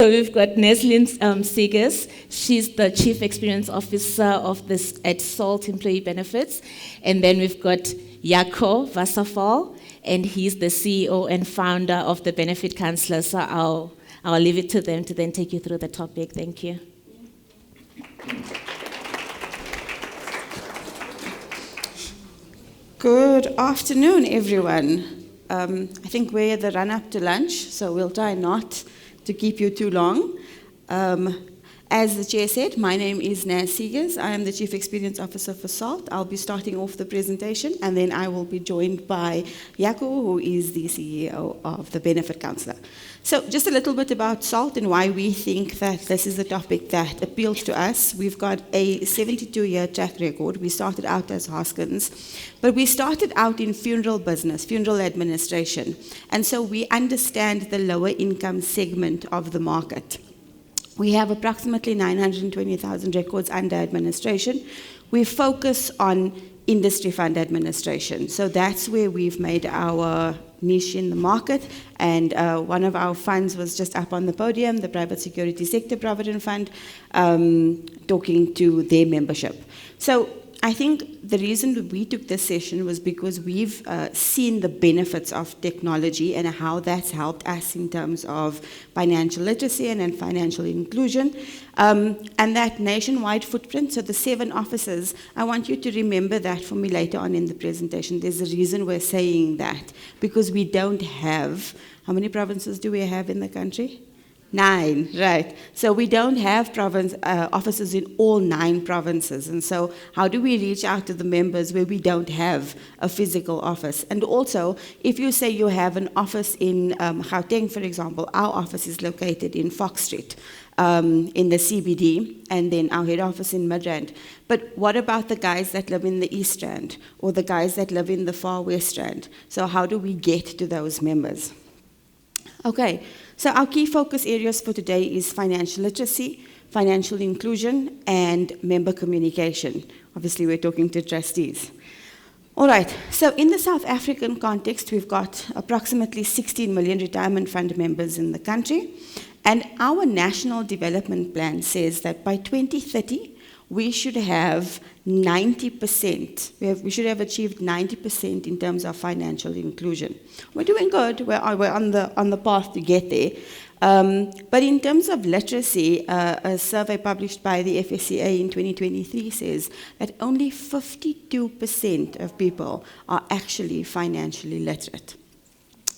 So we've got Neslin Seegers. She's the Chief Experience Officer of this at SALT Employee Benefits. And then we've got Jaco Wasserfall, and he's the CEO and founder of the Benefit Counselor. So I'll leave it to them to then take you through the topic. Thank you. Good afternoon, everyone. I think we're at the run-up to lunch, so we'll try not to keep you too long. As the chair said, my name is Nas Seegers. I am the Chief Experience Officer for SALT. I'll be starting off the presentation, and then I will be joined by Jaco, who is the CEO of the Benefit Counselor. So just a little bit about SALT and why we think that this is a topic that appeals to us. We've got a 72-year track record. We started out as Hoskins, but we started out in funeral business, funeral administration. And so we understand the lower income segment of the market. We have approximately 920,000 records under administration. We focus on industry fund administration. So that's where we've made our niche in the market. And one of our funds was just up on the podium, the Private Security Sector Provident Fund, talking to their membership. So I think the reason we took this session was because we've seen the benefits of technology and how that's helped us in terms of financial literacy and financial inclusion, and that nationwide footprint. So the 7 offices, I want you to remember that for me later on in the presentation. There's a reason we're saying that, because we don't have, how many provinces do we have in the country? 9, right. So we don't have offices in all 9 provinces. And so how do we reach out to the members where we don't have a physical office? And also, if you say you have an office in Gauteng, for example, our office is located in Fox Street, in the CBD, and then our head office in Midrand. But what about the guys that live in the East Rand or the guys that live in the Far West Rand? So how do we get to those members? Okay. So our key focus areas for today is financial literacy, financial inclusion, and member communication. Obviously, we're talking to trustees. All right, so in the South African context, we've got approximately 16 million retirement fund members in the country, and our national development plan says that by 2030, we should have 90%. We should have achieved 90% in terms of financial inclusion. We're doing good. We're on the path to get there. But in terms of literacy, a survey published by the FSCA in 2023 says that only 52% of people are actually financially literate.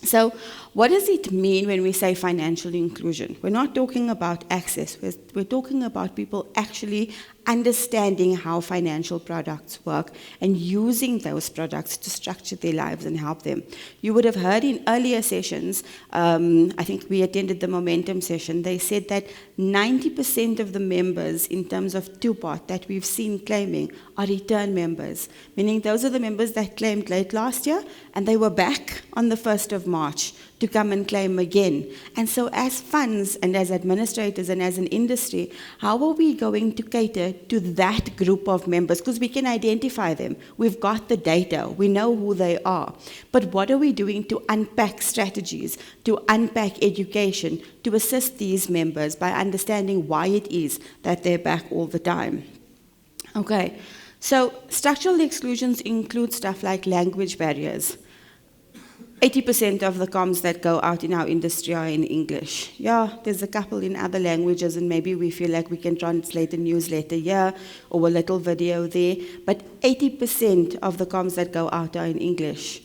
So what does it mean when we say financial inclusion? We're not talking about access. We're talking about people actually understanding how financial products work and using those products to structure their lives and help them. You would have heard in earlier sessions, I think we attended the Momentum session, they said that 90% of the members in terms of two-part that we've seen claiming are return members, meaning those are the members that claimed late last year and they were back on the 1st of March to come and claim again. And so as funds and as administrators and as an industry, how are we going to cater to that group of members? Because we can identify them. We've got the data. We know who they are. But what are we doing to unpack strategies, to unpack education, to assist these members by understanding why it is that they're back all the time? Okay, so structural exclusions include stuff like language barriers. 80% of the comms that go out in our industry are in English. Yeah, there's a couple in other languages, and maybe we feel like we can translate a newsletter here or a little video there, but 80% of the comms that go out are in English.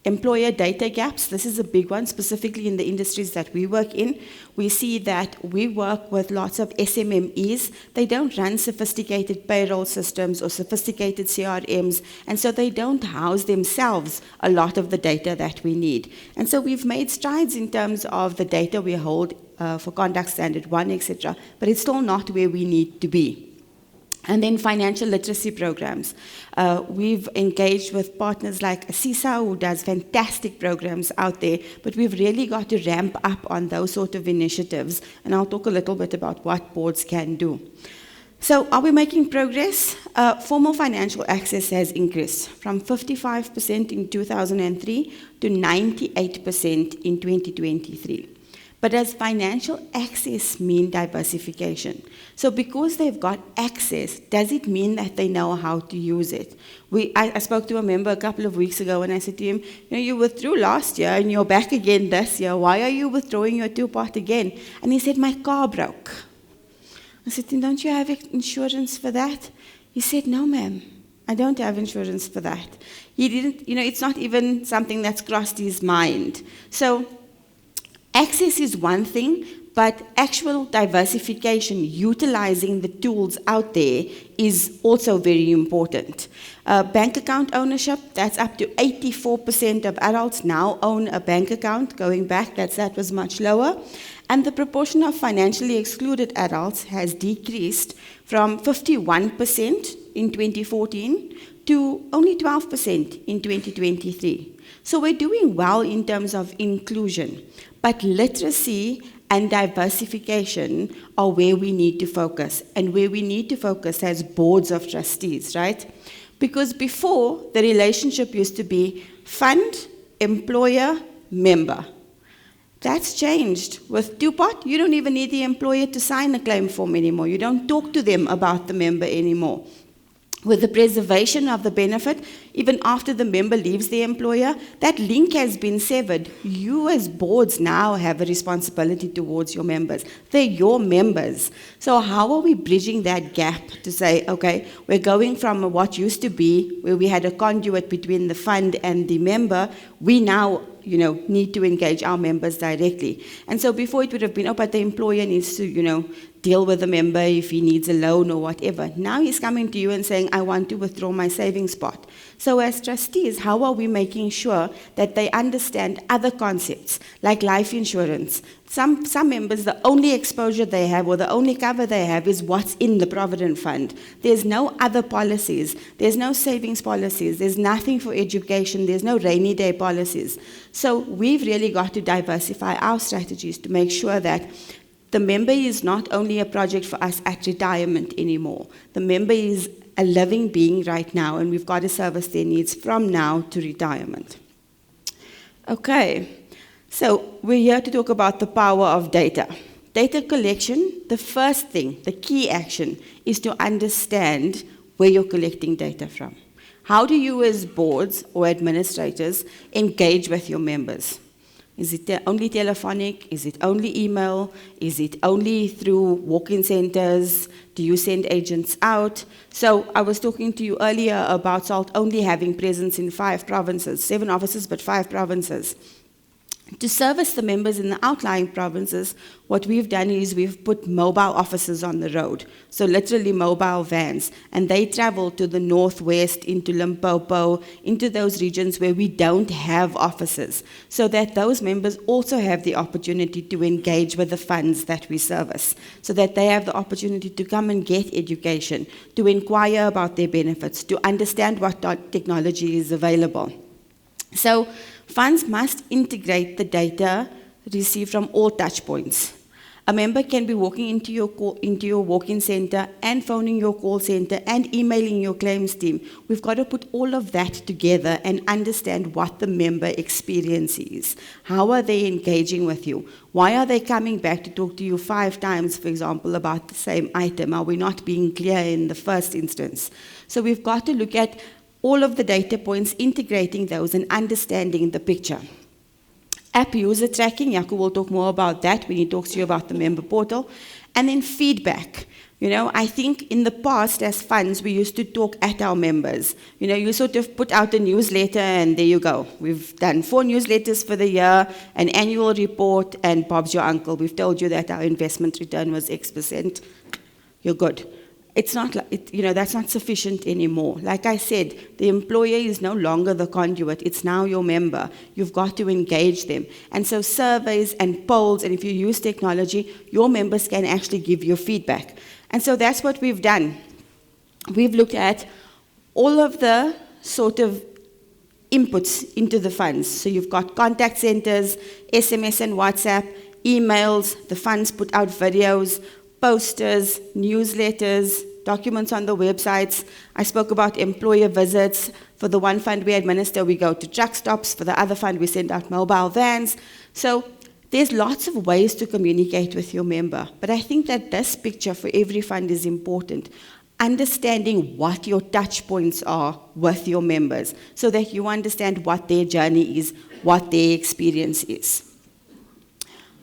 Employer data gaps, this is a big one, specifically in the industries that we work in. We see that we work with lots of SMMEs. They don't run sophisticated payroll systems or sophisticated CRMs, and so they don't house themselves a lot of the data that we need. And so we've made strides in terms of the data we hold for Conduct Standard 1, etc., but it's still not where we need to be. And then financial literacy programs. We've engaged with partners like CISA, who does fantastic programs out there, but we've really got to ramp up on those sort of initiatives, and I'll talk a little bit about what boards can do. So are we making progress? Formal financial access has increased from 55% in 2003 to 98% in 2023. But does financial access mean diversification? So because they've got access, does it mean that they know how to use it? I spoke to a member a couple of weeks ago and I said to him, you withdrew last year and you're back again this year. Why are you withdrawing your two-part again? And he said, my car broke. I said, don't you have insurance for that? He said, no, ma'am, I don't have insurance for that. He didn't, it's not even something that's crossed his mind. So access is one thing, but actual diversification, utilizing the tools out there, is also very important. Bank account ownership, that's up to 84% of adults now own a bank account. Going back, that was much lower. And the proportion of financially excluded adults has decreased from 51% in 2014 to only 12% in 2023. So we're doing well in terms of inclusion, but literacy and diversification are where we need to focus, and where we need to focus as boards of trustees, right? Because before, the relationship used to be fund, employer, member. That's changed. With two-part, you don't even need the employer to sign a claim form anymore. You don't talk to them about the member anymore. With the preservation of the benefit, even after the member leaves the employer, that link has been severed. You as boards now have a responsibility towards your members. They're your members. So how are we bridging that gap to say, okay, we're going from what used to be where we had a conduit between the fund and the member, we now need to engage our members directly. And so before it would have been, but the employer needs to, deal with the member if he needs a loan or whatever. Now he's coming to you and saying, I want to withdraw my savings pot. So as trustees, how are we making sure that they understand other concepts, like life insurance? Some members, the only exposure they have or the only cover they have is what's in the Provident Fund. There's no other policies. There's no savings policies. There's nothing for education. There's no rainy day policies. So we've really got to diversify our strategies to make sure that the member is not only a project for us at retirement anymore. The member is a living being right now, and we've got to service their needs from now to retirement. Okay, so we're here to talk about the power of data. Data collection, the first thing, the key action, is to understand where you're collecting data from. How do you as boards or administrators engage with your members? Is it only telephonic? Is it only email? Is it only through walk-in centers? Do you send agents out? So I was talking to you earlier about SALT only having presence in 5 provinces, 7 offices, but 5 provinces. To service the members in the outlying provinces, what we've done is we've put mobile offices on the road, so literally mobile vans, and they travel to the northwest, into Limpopo, into those regions where we don't have offices, so that those members also have the opportunity to engage with the funds that we service, so that they have the opportunity to come and get education, to inquire about their benefits, to understand what technology is available. So funds must integrate the data received from all touch points. A member can be walking into your walk-in center and phoning your call center and emailing your claims team. We've got to put all of that together and understand what the member experience is. How are they engaging with you? Why are they coming back to talk to you 5 times, for example, about the same item? Are we not being clear in the first instance? So we've got to look at all of the data points, integrating those and understanding the picture. App user tracking, Jaco will talk more about that when he talks to you about the member portal. And then feedback. I think in the past as funds, we used to talk at our members. You sort of put out a newsletter and there you go. We've done 4 newsletters for the year, an annual report, and Bob's your uncle. We've told you that our investment return was X%. You're good. It's not, that's not sufficient anymore. Like I said, the employer is no longer the conduit. It's now your member. You've got to engage them. And so surveys and polls, and if you use technology, your members can actually give you feedback. And so that's what we've done. We've looked at all of the sort of inputs into the funds. So you've got contact centers, SMS and WhatsApp, emails, the funds put out videos, posters, newsletters, documents on the websites. I spoke about employer visits. For the one fund we administer, we go to truck stops. For the other fund, we send out mobile vans. So There's lots of ways to communicate with your member, but I think that this picture for every fund is important. Understanding what your touch points are with your members so that you understand what their journey is, what their experience is.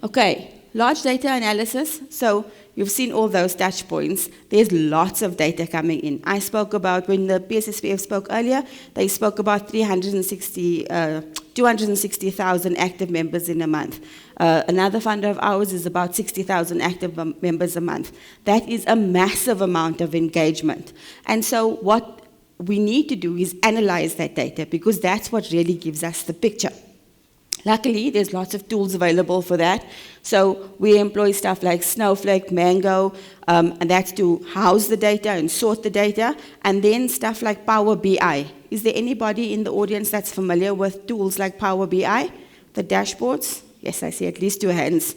Okay, large data analysis. So you've seen all those touch points. There's lots of data coming in. I spoke about, when the PSSPF spoke earlier, they spoke about 260,000 active members in a month. Another fund of ours is about 60,000 active members a month. That is a massive amount of engagement. And so what we need to do is analyze that data, because that's what really gives us the picture. Luckily, there's lots of tools available for that. So we employ stuff like Snowflake, Mango, and that's to house the data and sort the data, and then stuff like Power BI. Is there anybody in the audience that's familiar with tools like Power BI, the dashboards? Yes, I see at least 2 hands.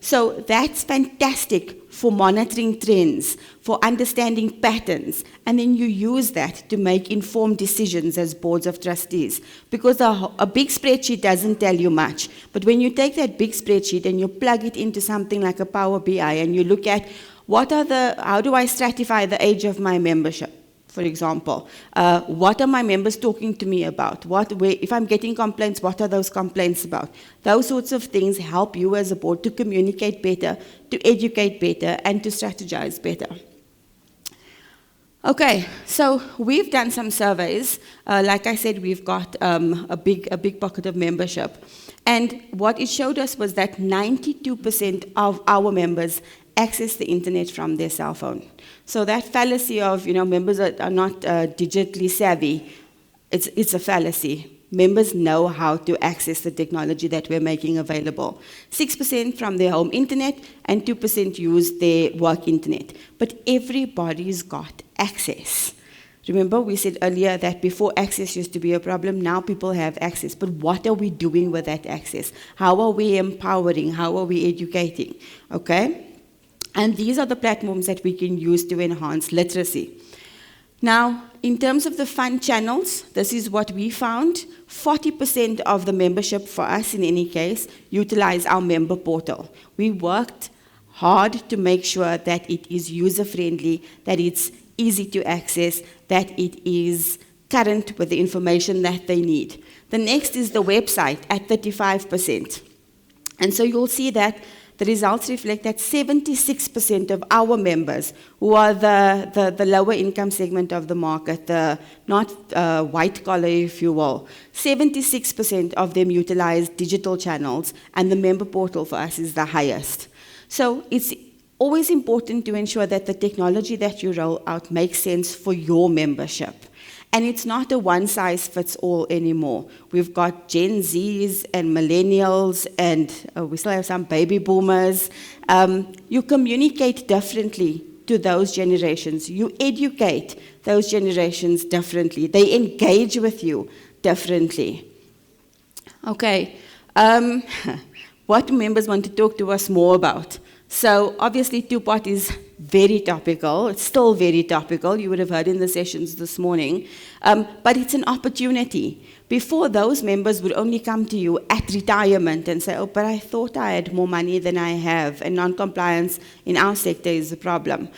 So that's fantastic for monitoring trends, for understanding patterns, and then you use that to make informed decisions as boards of trustees. Because a big spreadsheet doesn't tell you much, but when you take that big spreadsheet and you plug it into something like a Power BI and you look at how do I stratify the age of my membership? For example, what are my members talking to me about? If I'm getting complaints, what are those complaints about? Those sorts of things help you as a board to communicate better, to educate better, and to strategize better. Okay, so we've done some surveys. Like I said, we've got a big pocket of membership. And what it showed us was that 92% of our members access the internet from their cell phone. So that fallacy of, members are not digitally savvy, it's a fallacy. Members know how to access the technology that we're making available. 6% from their home internet and 2% use their work internet. But everybody's got access. Remember, we said earlier that before access used to be a problem, now people have access. But what are we doing with that access? How are we empowering? How are we educating? Okay? And these are the platforms that we can use to enhance literacy. Now, in terms of the fund channels, this is what we found. 40% of the membership for us, in any case, utilize our member portal. We worked hard to make sure that it is user-friendly, that it's easy to access, that it is current with the information that they need. The next is the website at 35%. And so you'll see that the results reflect that 76% of our members, who are the lower income segment of the market, the not white collar, if you will, 76% of them utilize digital channels, and the member portal for us is the highest. So it's always important to ensure that the technology that you roll out makes sense for your membership. And it's not a one-size-fits-all anymore. We've got Gen Zs and millennials, and we still have some baby boomers. You communicate differently to those generations. You educate those generations differently. They engage with you differently. Okay, what do members want to talk to us more about? So obviously, two-pot is very topical. It's still very topical. You would have heard in the sessions this morning. But it's an opportunity. Before, those members would only come to you at retirement and say, oh, but I thought I had more money than I have, and non-compliance in our sector is a problem.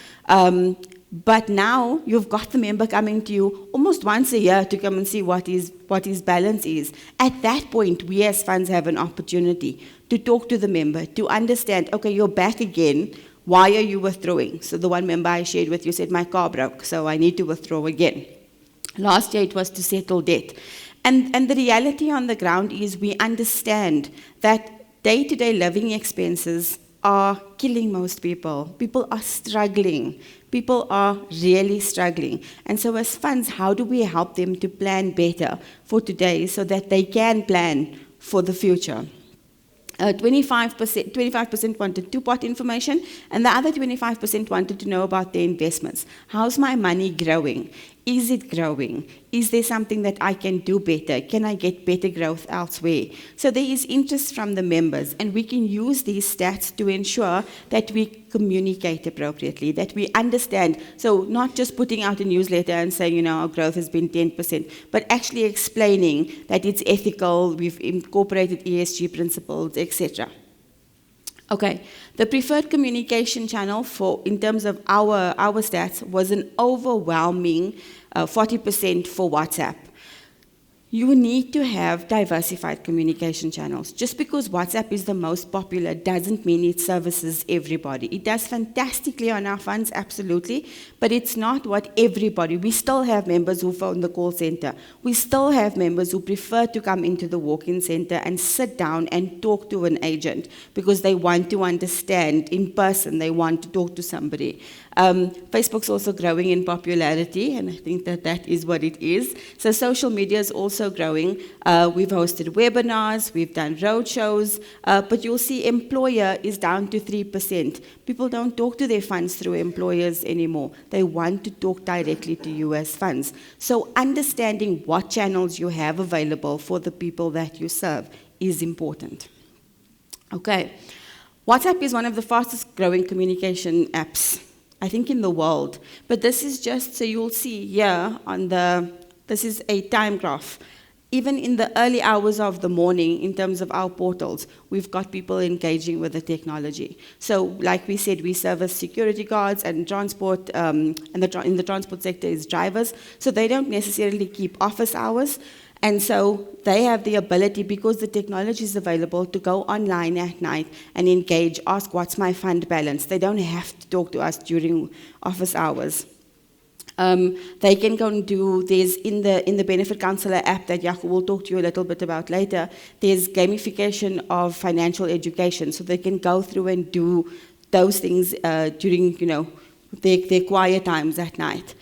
But now you've got the member coming to you almost once a year to come and see what his balance is. At that point, we as funds have an opportunity to talk to the member, to understand, okay, you're back again, why are you withdrawing? So the one member I shared with you said, my car broke, so I need to withdraw again. Last year it was to settle debt. And the reality on the ground is we understand that day-to-day living expenses are killing most people. People are struggling. People are really struggling. And so as funds, how do we help them to plan better for today so that they can plan for the future? 25% wanted two-pot information, and the other 25% wanted to know about their investments. How's my money growing? Is it growing? Is there something that I can do better? Can I get better growth elsewhere? So there is interest from the members, and we can use these stats to ensure that we communicate appropriately, that we understand. So not just putting out a newsletter and saying, our growth has been 10%, but actually explaining that it's ethical, we've incorporated ESG principles, etc. Okay, the preferred communication channel in terms of our stats was an overwhelming 40% for WhatsApp. You need to have diversified communication channels. Just because WhatsApp is the most popular doesn't mean it services everybody. It does fantastically on our funds, absolutely, but it's not what everybody. We still have members who phone the call center. We still have members who prefer to come into the walk-in center and sit down and talk to an agent because they want to understand in person, they want to talk to somebody. Facebook's also growing in popularity, and I think that is what it is. So social media is also growing. We've hosted webinars, we've done roadshows, but you'll see employer is down to 3%. People don't talk to their funds through employers anymore. They want to talk directly to US funds. So understanding what channels you have available for the people that you serve is important. Okay. WhatsApp is one of the fastest growing communication apps, I think, in the world. But this is just, so you'll see here this is a time graph. Even in the early hours of the morning, in terms of our portals, we've got people engaging with the technology. So, like we said, we service security guards and transport, and in the transport sector is drivers. So they don't necessarily keep office hours. And so they have the ability, because the technology is available, to go online at night and engage, ask, what's my fund balance? They don't have to talk to us during office hours. They can go and do, there's in the Benefit Counselor app that Jaco will talk to you a little bit about later, there's gamification of financial education. So they can go through and do those things during, their quiet times at night.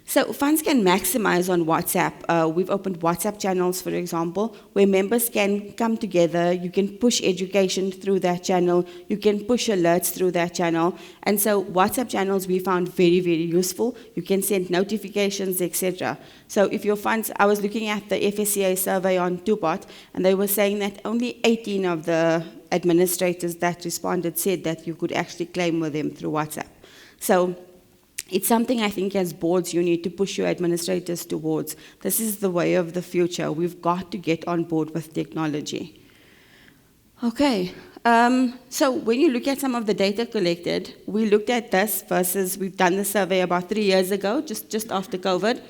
So funds can maximize on WhatsApp. We've opened WhatsApp channels, for example, where members can come together. You can push education through that channel. You can push alerts through that channel. And so WhatsApp channels we found very, very useful. You can send notifications, etc. So if your funds, I was looking at the FSCA survey on Tupot, and they were saying that only 18 of the administrators that responded said that you could actually claim with them through WhatsApp. So it's something I think as boards you need to push your administrators towards. This is the way of the future. We've got to get on board with technology. Okay, so when you look at some of the data collected, we looked at this versus, we've done the survey about 3 years ago, just after COVID,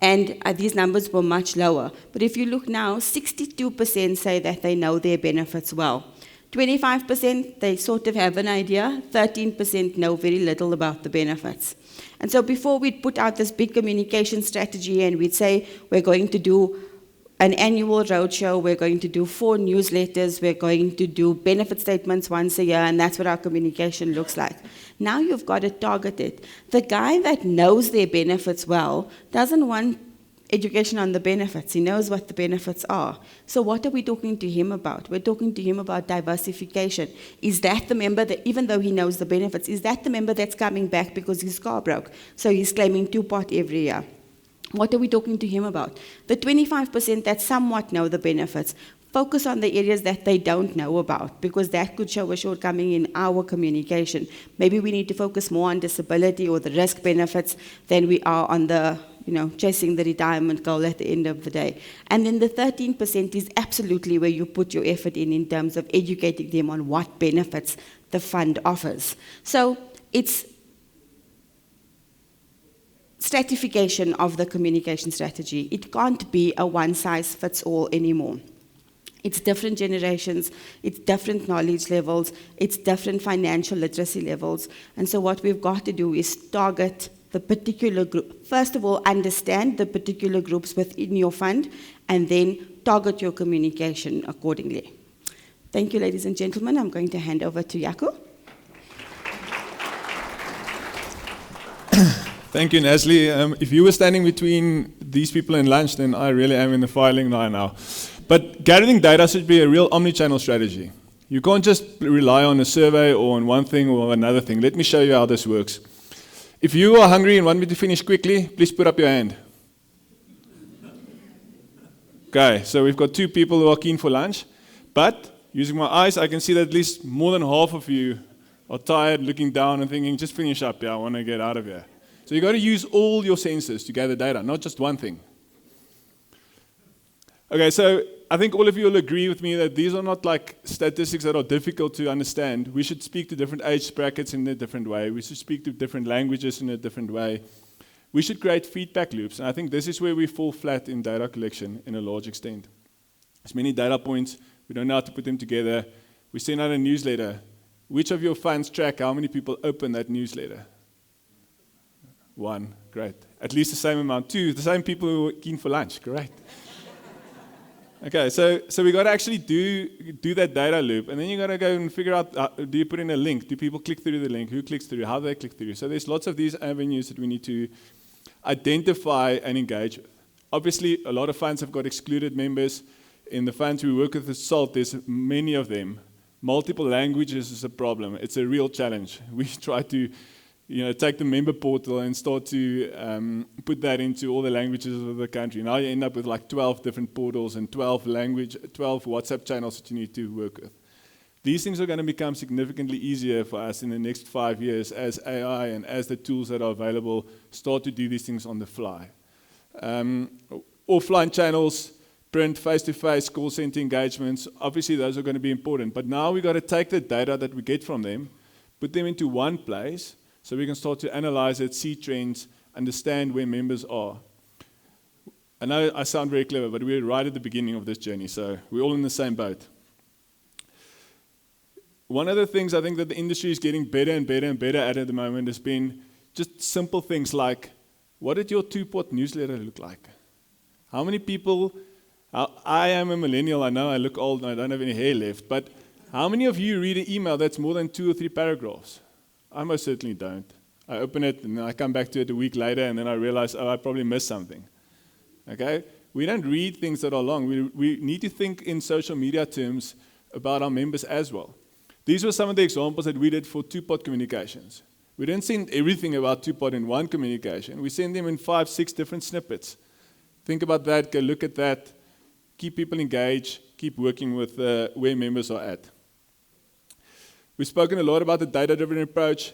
and these numbers were much lower. But if you look now, 62% say that they know their benefits well. 25%, they sort of have an idea. 13% know very little about the benefits. And so before we'd put out this big communication strategy and we'd say we're going to do an annual roadshow, we're going to do 4 newsletters, we're going to do benefit statements once a year, and that's what our communication looks like. Now you've got to target it. The guy that knows their benefits well doesn't want education on the benefits. He knows what the benefits are. So what are we talking to him about? We're talking to him about diversification. Is that the member that, even though he knows the benefits, is that the member that's coming back because his car broke? So he's claiming 2-pot every year. What are we talking to him about? The 25% that somewhat know the benefits, focus on the areas that they don't know about, because that could show a shortcoming in our communication. Maybe we need to focus more on disability or the risk benefits than we are on the chasing the retirement goal at the end of the day. And then the 13% is absolutely where you put your effort in terms of educating them on what benefits the fund offers. So it's stratification of the communication strategy. It can't be a one-size-fits-all anymore. It's different generations, it's different knowledge levels, it's different financial literacy levels. And so what we've got to do is target the particular group. First of all, understand the particular groups within your fund, and then target your communication accordingly. Thank you, ladies and gentlemen. I'm going to hand over to Jaco. Thank you, Nasli. If you were standing between these people and lunch, then I really am in the filing line now. But gathering data should be a real omni-channel strategy. You can't just rely on a survey or on one thing or another thing. Let me show you how this works. If you are hungry and want me to finish quickly, please put up your hand. Okay, so we've got 2 people who are keen for lunch, but using my eyes, I can see that at least more than half of you are tired, looking down and thinking, just finish up, I want to get out of here. So you've got to use all your senses to gather data, not just one thing. Okay, so I think all of you will agree with me that these are not like statistics that are difficult to understand. We should speak to different age brackets in a different way. We should speak to different languages in a different way. We should create feedback loops, and I think this is where we fall flat in data collection in a large extent. There's many data points, we don't know how to put them together. We send out a newsletter. Which of your funds track how many people open that newsletter? 1, great. At least the same amount. 2, the same people who are keen for lunch, great. Okay, so we got to actually do that data loop, and then you got to go and figure out, do you put in a link? Do people click through the link? Who clicks through? How do they click through? So there's lots of these avenues that we need to identify and engage with. Obviously, a lot of funds have got excluded members. In the funds we work with SALT, there's many of them. Multiple languages is a problem. It's a real challenge. We try to take the member portal and start to put that into all the languages of the country. Now you end up with like 12 different portals and 12 WhatsApp channels that you need to work with. These things are going to become significantly easier for us in the next 5 years as AI and as the tools that are available start to do these things on the fly. Offline channels, print, face-to-face, call center engagements, obviously those are going to be important. But now we've got to take the data that we get from them, put them into one place, so we can start to analyze it, see trends, understand where members are. I know I sound very clever, but we're right at the beginning of this journey, so we're all in the same boat. One of the things I think that the industry is getting better and better and better at the moment has been just simple things like, what did your 2-pot newsletter look like? How many people, I am a millennial, I know I look old and I don't have any hair left, but how many of you read an email that's more than 2 or 3 paragraphs? I most certainly don't. I open it and then I come back to it a week later and then I realize, I probably missed something. Okay? We don't read things that are long. We need to think in social media terms about our members as well. These were some of the examples that we did for 2-pot communications. We didn't send everything about 2-pot in one communication. We send them in 5, 6 different snippets. Think about that, go look at that, keep people engaged, keep working with where members are at. We've spoken a lot about the data-driven approach.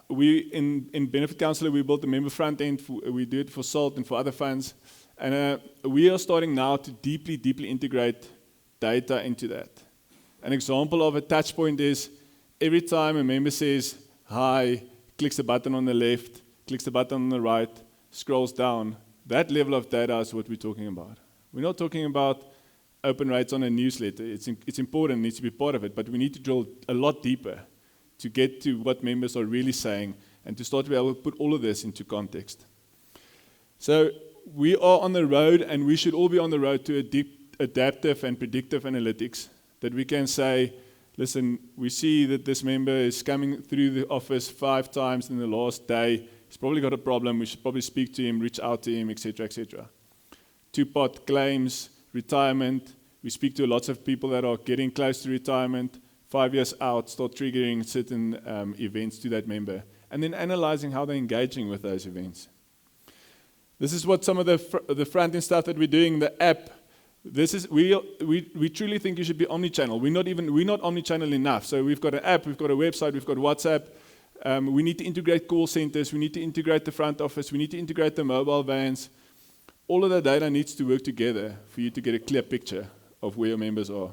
In Benefit Counselor, we built the member front end. We do it for SALT and for other funds. And we are starting now to deeply, deeply integrate data into that. An example of a touch point is every time a member says, hi, clicks the button on the left, clicks the button on the right, scrolls down, that level of data is what we're talking about. We're not talking about open rates on a newsletter. It's important, it needs to be part of it, but we need to drill a lot deeper to get to what members are really saying and to start to be able to put all of this into context. So we are on the road, and we should all be on the road to a deep, adaptive and predictive analytics that we can say, listen, we see that this member is coming through the office 5 times in the last day. He's probably got a problem. We should probably speak to him, reach out to him, etc., etc. 2-pot claims, retirement. We speak to lots of people that are getting close to retirement. 5 years out, start triggering certain events to that member. And then analyzing how they're engaging with those events. This is what some of the front-end stuff that we're doing, the app. This is we truly think you should be omnichannel. We're not omnichannel enough. So we've got an app, we've got a website, we've got WhatsApp. We need to integrate call centers. We need to integrate the front office. We need to integrate the mobile vans. All of that data needs to work together for you to get a clear picture of where your members are.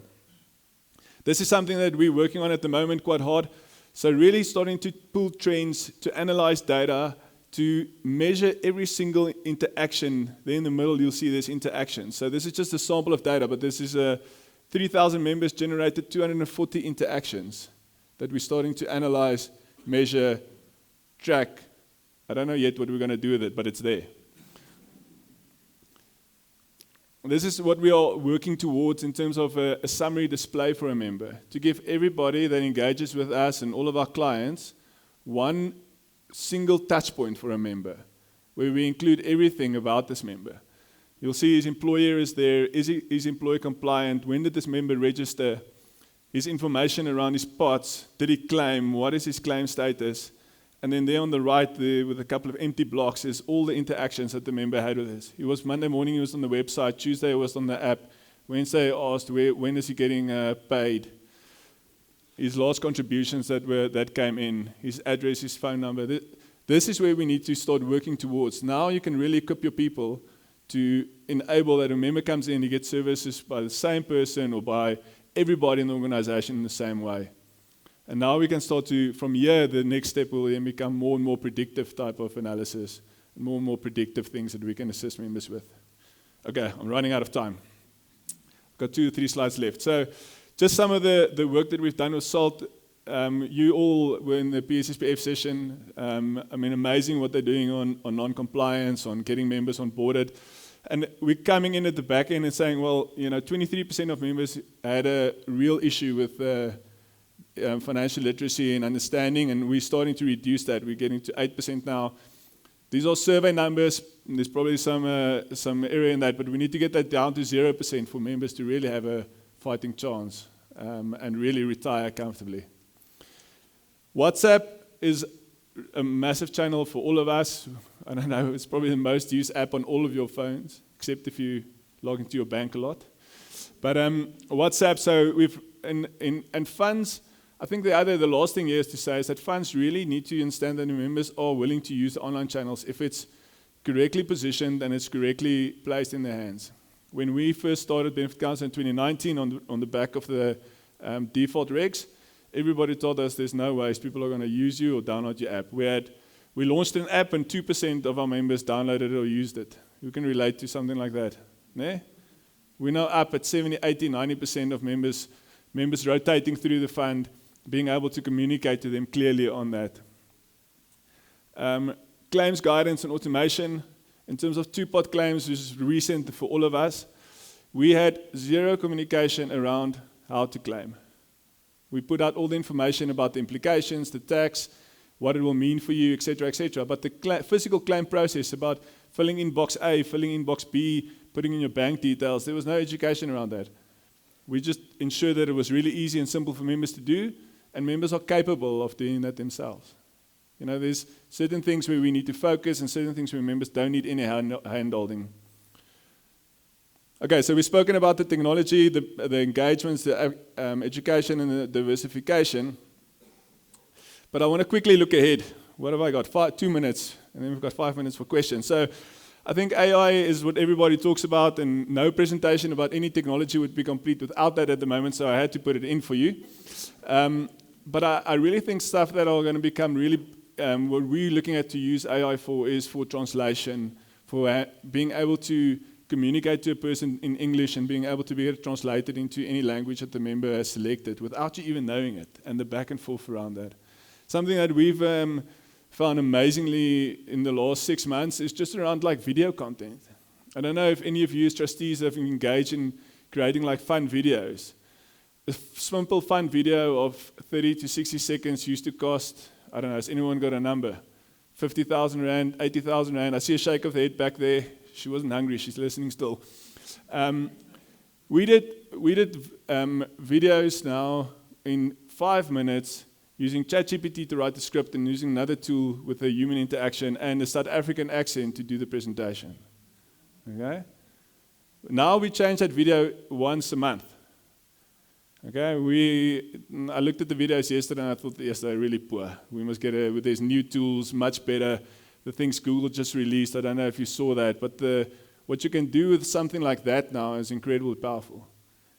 This is something that we're working on at the moment quite hard. So really starting to pull trends, to analyze data, to measure every single interaction. There in the middle, you'll see this interaction. So this is just a sample of data, but this is 3,000 members generated 240 interactions that we're starting to analyze, measure, track. I don't know yet what we're going to do with it, but it's there. This is what we are working towards in terms of a summary display for a member, to give everybody that engages with us and all of our clients one single touch point for a member, where we include everything about this member. You'll see his employer is there, is employer compliant, when did this member register, his information around his pots, did he claim, what is his claim status, And then there on the right, with a couple of empty blocks, is all the interactions that the member had with us. He was Monday morning, he was on the website. Tuesday, he was on the app. Wednesday, I asked when is he getting paid. His last contributions that came in, his address, his phone number. This is where we need to start working towards. Now you can really equip your people to enable that a member comes in, he gets services by the same person or by everybody in the organization in the same way. And now we can start to, from here, the next step will then become more and more predictive type of analysis, more and more predictive things that we can assist members with. Okay, I'm running out of time. I've got 2 or 3 slides left. So just some of the work that we've done with SALT. You all were in the PSSPF session. I mean, amazing what they're doing on non-compliance, on getting members onboarded. And we're coming in at the back end and saying, well, 23% of members had a real issue with financial literacy and understanding, and we're starting to reduce that. We're getting to 8% now. These are survey numbers. There's probably some area in that, but we need to get that down to 0% for members to really have a fighting chance and really retire comfortably. WhatsApp is a massive channel for all of us. I don't know, it's probably the most used app on all of your phones, except if you log into your bank a lot. But WhatsApp, so and funds, I think the last thing here is to say is that funds really need to understand that the members are willing to use the online channels if it's correctly positioned and it's correctly placed in their hands. When we first started Benefit Council in 2019 on the back of the default regs, everybody told us there's no ways people are going to use you or download your app. We launched an app and 2% of our members downloaded it or used it. Who can relate to something like that? Ne? We're now up at 70, 80, 90% of members rotating through the fund, being able to communicate to them clearly on that. Claims guidance and automation. In terms of two-pot claims, which is recent for all of us, we had zero communication around how to claim. We put out all the information about the implications, the tax, what it will mean for you, etc., etc. But the physical claim process about filling in box A, filling in box B, putting in your bank details, there was no education around that. We just ensured that it was really easy and simple for members to do, and members are capable of doing that themselves. There's certain things where we need to focus and certain things where members don't need any hand-holding. Okay, so we've spoken about the technology, the engagements, the education, and the diversification. But I want to quickly look ahead. What have I got? 2 minutes, and then we've got 5 minutes for questions. So I think AI is what everybody talks about, and no presentation about any technology would be complete without that at the moment, so I had to put it in for you. But I really think stuff that are going to become really, what we're looking at to use AI for is for translation, for being able to communicate to a person in English and being able to be translated into any language that the member has selected without you even knowing it, and the back and forth around that. Something that we've found amazingly in the last 6 months is just around like video content. I don't know if any of you as trustees have engaged in creating like fun videos. A simple fun video of 30 to 60 seconds used to cost, I don't know, has anyone got a number? 50,000 Rand, 80,000 Rand. I see a shake of the head back there. She wasn't hungry, she's listening still. We did videos now in 5 minutes using ChatGPT to write the script and using another tool with a human interaction and a South African accent to do the presentation. Okay? Now we change that video once a month. Okay, I looked at the videos yesterday and I thought, yes, they're really poor. We must get with these new tools, much better. The things Google just released, I don't know if you saw that, but what you can do with something like that now is incredibly powerful.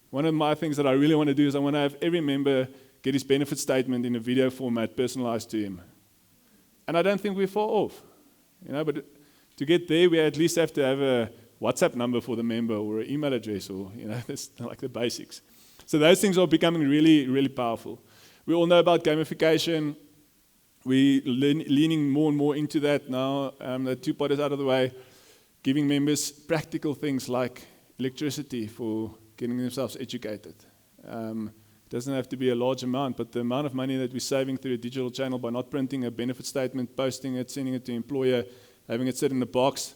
One of my things that I really want to do is I want to have every member get his benefit statement in a video format personalized to him. And I don't think we're far off. But to get there, we at least have to have a WhatsApp number for the member or an email address or, that's like the basics. So those things are becoming really, really powerful. We all know about gamification. We're leaning more and more into that now. The two-part is out of the way, giving members practical things like electricity for getting themselves educated. It doesn't have to be a large amount, but the amount of money that we're saving through a digital channel by not printing a benefit statement, posting it, sending it to the employer, having it sit in a box.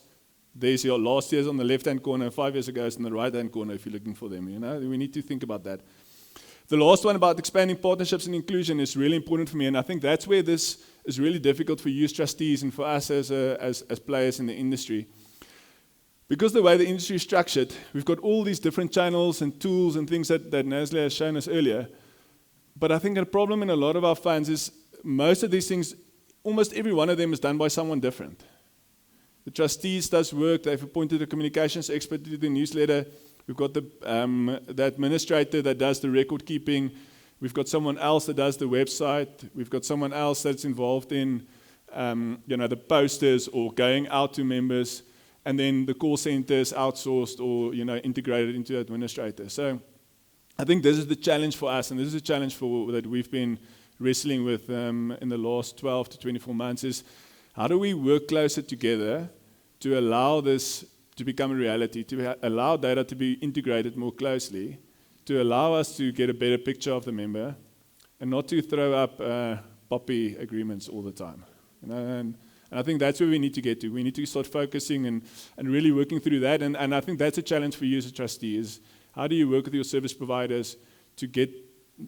There's your last year's on the left-hand corner, 5 years ago it's in the right-hand corner if you're looking for them. We need to think about that. The last one about expanding partnerships and inclusion is really important for me, and I think that's where this is really difficult for you as trustees and for us as players in the industry. Because the way the industry is structured, we've got all these different channels and tools and things that Nazli has shown us earlier. But I think a problem in a lot of our funds is most of these things, almost every one of them is done by someone different. The trustees does work, they've appointed a communications expert to do the newsletter. We've got the administrator that does the record keeping. We've got someone else that does the website. We've got someone else that's involved in the posters or going out to members. And then the call center is outsourced or integrated into the administrator. So I think this is the challenge for us, and this is a challenge that we've been wrestling with in the last 12 to 24 months is how do we work closer together to allow this to become a reality, to allow data to be integrated more closely, to allow us to get a better picture of the member, and not to throw up poppy agreements all the time. And I think that's where we need to get to. We need to start focusing and really working through that. And I think that's a challenge for you as a trustee is how do you work with your service providers to get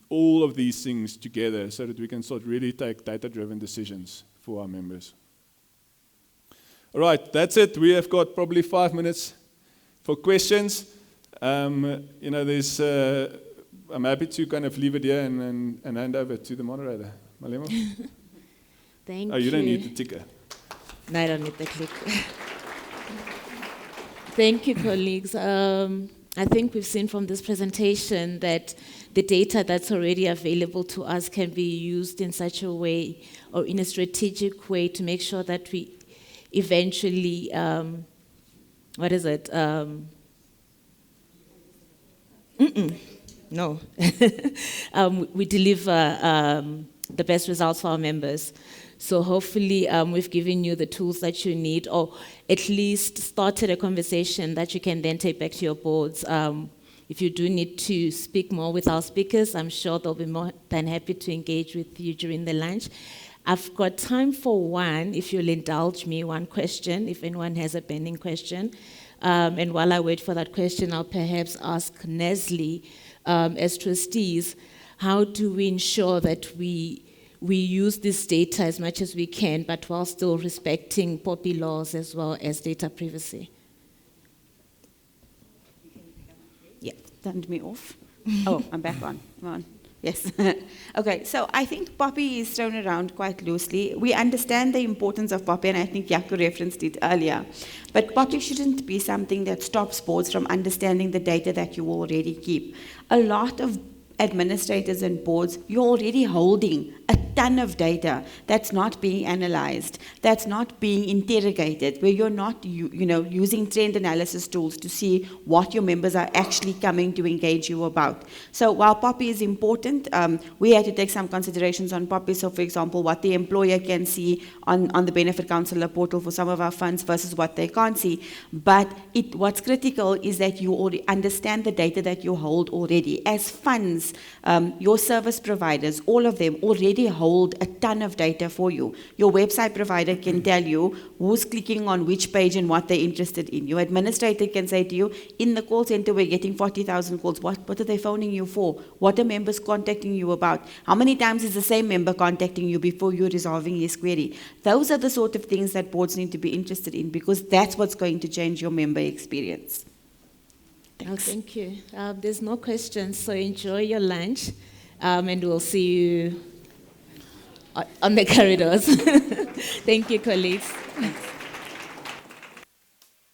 all of these things together so that we can start really take data-driven decisions for our members. All right, that's it. We have got probably 5 minutes for questions. There's. I'm happy to kind of leave it here and hand over to the moderator. Malema? Thank you. Oh, you don't need the ticker. No, I don't need the click. Thank you, colleagues. I think we've seen from this presentation that the data that's already available to us can be used in such a way or in a strategic way to make sure that we eventually, no. We deliver the best results for our members. So hopefully we've given you the tools that you need, or at least started a conversation that you can then take back to your boards. If you do need to speak more with our speakers, I'm sure they'll be more than happy to engage with you during the lunch. I've got time for one, if you'll indulge me, one question, if anyone has a pending question. And while I wait for that question, I'll perhaps ask Nazli, as trustees, how do we ensure that we use this data as much as we can, but while still respecting POPI laws as well as data privacy? Yeah, turned me off. Oh, I'm back on. Come on. Yes. Okay, so I think POPI is thrown around quite loosely. We understand the importance of POPI, and I think Jaco referenced it earlier. But POPI shouldn't be something that stops boards from understanding the data that you already keep. A lot of administrators and boards, you're already holding a ton of data that's not being analyzed, that's not being interrogated, where you're not using trend analysis tools to see what your members are actually coming to engage you about. So while POPI is important, we had to take some considerations on POPI. So for example, what the employer can see on the Benefit Counsellor portal for some of our funds versus what they can't see. But what's critical is that you already understand the data that you hold already. As funds, your service providers, all of them already hold a ton of data for you. Your website provider can tell you who's clicking on which page and what they're interested in. Your administrator can say to you, in the call center, we're getting 40,000 calls. What are they phoning you for? What are members contacting you about? How many times is the same member contacting you before you're resolving his query? Those are the sort of things that boards need to be interested in, because that's what's going to change your member experience. Thanks. Oh, thank you. There's no questions, so enjoy your lunch, and we'll see you on the corridors. Thank you, colleagues. Thanks.